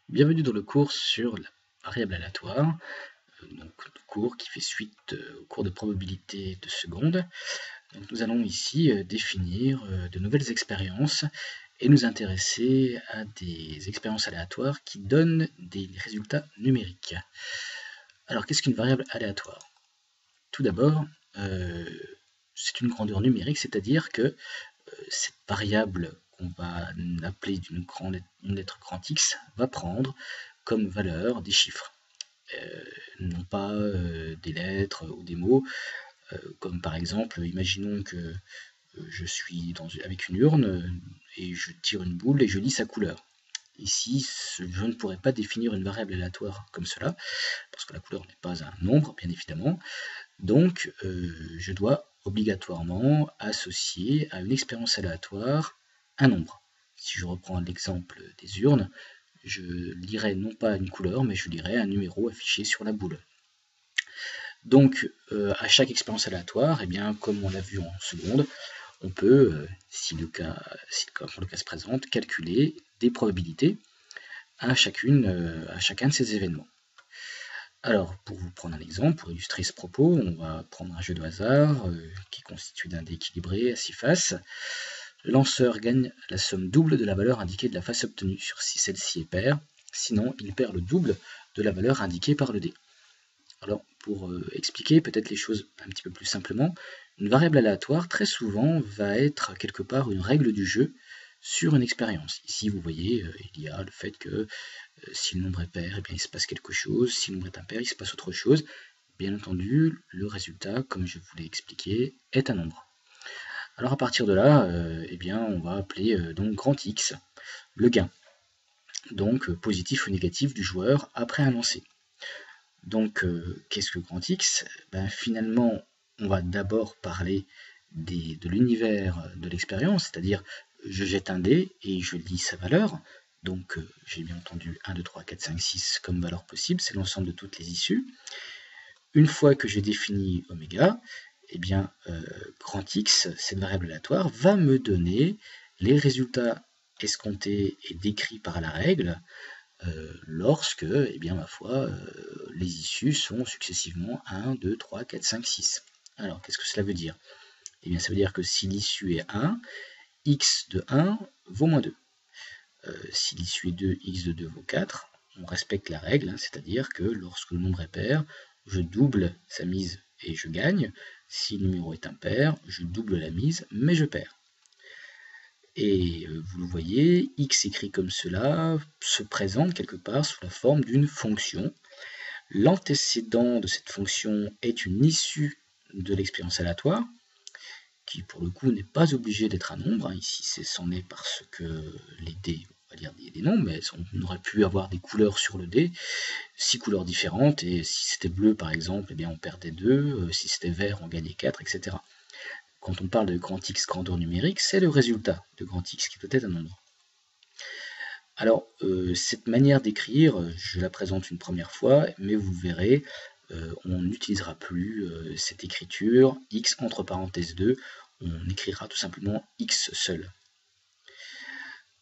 Bienvenue dans le cours sur la variable aléatoire, donc le cours qui fait suite au cours de probabilité de seconde. Donc nous allons ici définir de nouvelles expériences et nous intéresser à des expériences aléatoires qui donnent des résultats numériques. Alors qu'est-ce qu'une variable aléatoire? Tout d'abord, c'est une grandeur numérique, c'est-à-dire que cette variable qu'on va appeler une lettre grand X va prendre comme valeur des chiffres, non pas des lettres ou des mots, comme par exemple, imaginons que je suis avec une urne et je tire une boule et je lis sa couleur. Ici, je ne pourrais pas définir une variable aléatoire comme cela, parce que la couleur n'est pas un nombre, bien évidemment. Donc, je dois obligatoirement associer à une expérience aléatoire un nombre. Si je reprends l'exemple des urnes, je lirai non pas une couleur, mais je lirai un numéro affiché sur la boule. Donc, à chaque expérience aléatoire, eh bien, comme on l'a vu en seconde, on peut, si le cas se présente, calculer des probabilités à chacun de ces événements. Alors, pour vous prendre un exemple, pour illustrer ce propos, on va prendre un jeu de hasard qui est constitué d'un dé équilibré à 6 faces. Le lanceur gagne la somme double de la valeur indiquée de la face obtenue si celle-ci est paire, sinon il perd le double de la valeur indiquée par le dé. Alors, pour expliquer peut-être les choses un petit peu plus simplement, une variable aléatoire, très souvent, va être quelque part une règle du jeu sur une expérience. Ici, vous voyez, il y a le fait que si le nombre est pair, eh bien, il se passe quelque chose, si le nombre est impair, il se passe autre chose. Bien entendu, le résultat, comme je vous l'ai expliqué, est un nombre. Alors à partir de là, eh bien, on va appeler donc grand X le gain, donc positif ou négatif du joueur après un lancer. Donc, qu'est-ce que grand X? Finalement, on va d'abord parler de l'univers de l'expérience, c'est-à-dire je jette un dé et je lis sa valeur. Donc, j'ai bien entendu 1, 2, 3, 4, 5, 6 comme valeur possible, c'est l'ensemble de toutes les issues. Une fois que j'ai défini oméga, eh bien, grand X, cette variable aléatoire, va me donner les résultats escomptés et décrits par la règle lorsque, eh bien, ma foi, les issues sont successivement 1, 2, 3, 4, 5, 6. Alors, qu'est-ce que cela veut dire? Eh bien, ça veut dire que si l'issue est 1, x de 1 vaut moins 2. Si l'issue est 2, x de 2 vaut 4. On respecte la règle, c'est-à-dire que lorsque le nombre est pair, je double sa mise et je gagne. Si le numéro est impair, je double la mise, mais je perds. Et vous le voyez, x écrit comme cela se présente quelque part sous la forme d'une fonction. L'antécédent de cette fonction est une issue de l'expérience aléatoire, qui pour le coup n'est pas obligé d'être un nombre. Ici, c'en est parce que les dés, on va dire des nombres, mais on aurait pu avoir des couleurs sur le dé, 6 couleurs différentes, et si c'était bleu par exemple, eh bien on perdait 2, si c'était vert, on gagnait 4, etc. Quand on parle de grand X grandeur numérique, c'est le résultat de grand X qui peut être un nombre. Alors, cette manière d'écrire, je la présente une première fois, mais vous verrez, on n'utilisera plus cette écriture, x entre parenthèses 2, on écrira tout simplement x seul.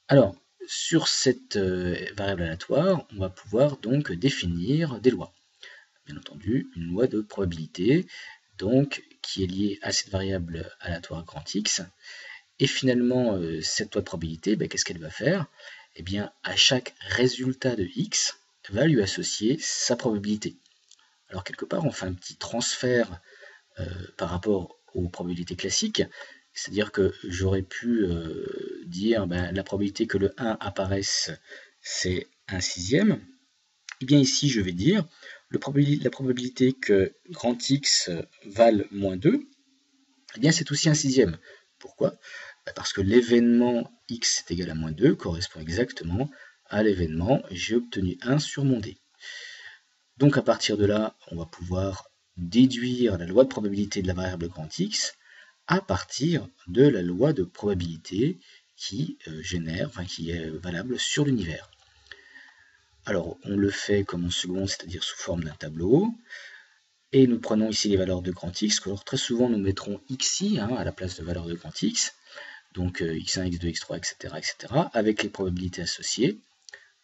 Alors, sur cette variable aléatoire, on va pouvoir donc définir des lois. Bien entendu, une loi de probabilité, donc qui est liée à cette variable aléatoire grand X. Et finalement, cette loi de probabilité, qu'est-ce qu'elle va faire? Eh bien, à chaque résultat de x, elle va lui associer sa probabilité. Alors quelque part, on fait un petit transfert par rapport aux probabilités classiques, c'est-à-dire que j'aurais pu dire la probabilité que le 1 apparaisse, c'est 1/6. Et bien ici, je vais dire la probabilité que grand X vale moins 2, eh bien c'est aussi 1/6. Pourquoi? Parce que l'événement x est égal à moins 2 correspond exactement à l'événement j'ai obtenu 1 sur mon dé. Donc à partir de là, on va pouvoir déduire la loi de probabilité de la variable grand X à partir de la loi de probabilité qui qui est valable sur l'univers. Alors on le fait comme en seconde, c'est-à-dire sous forme d'un tableau. Et nous prenons ici les valeurs de grand X. Alors très souvent nous mettrons xi à la place de valeur de grand X. Donc x1, x2, x3, etc., etc., avec les probabilités associées.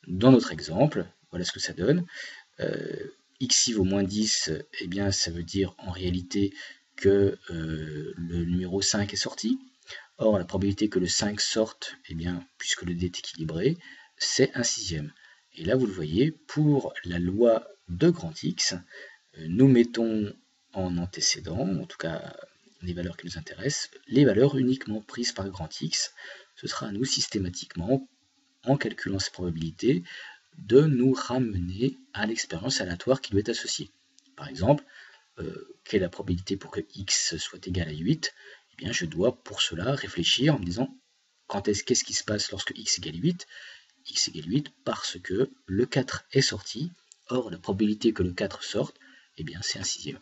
Dans notre exemple, voilà ce que ça donne. Xi vaut moins 10, eh bien ça veut dire en réalité que le numéro 5 est sorti. Or, la probabilité que le 5 sorte, eh bien, puisque le dé est équilibré, c'est 1/6. Et là, vous le voyez, pour la loi de grand X, nous mettons en antécédent, en tout cas les valeurs qui nous intéressent, les valeurs uniquement prises par grand X. Ce sera à nous systématiquement, en calculant ces probabilités, de nous ramener à l'expérience aléatoire qui lui est associée. Par exemple, quelle est la probabilité pour que x soit égal à 8 ? Eh bien, je dois pour cela réfléchir en me disant qu'est-ce qui se passe lorsque x égale 8 ? X égale 8 parce que le 4 est sorti. Or, la probabilité que le 4 sorte, eh bien, c'est 1/6.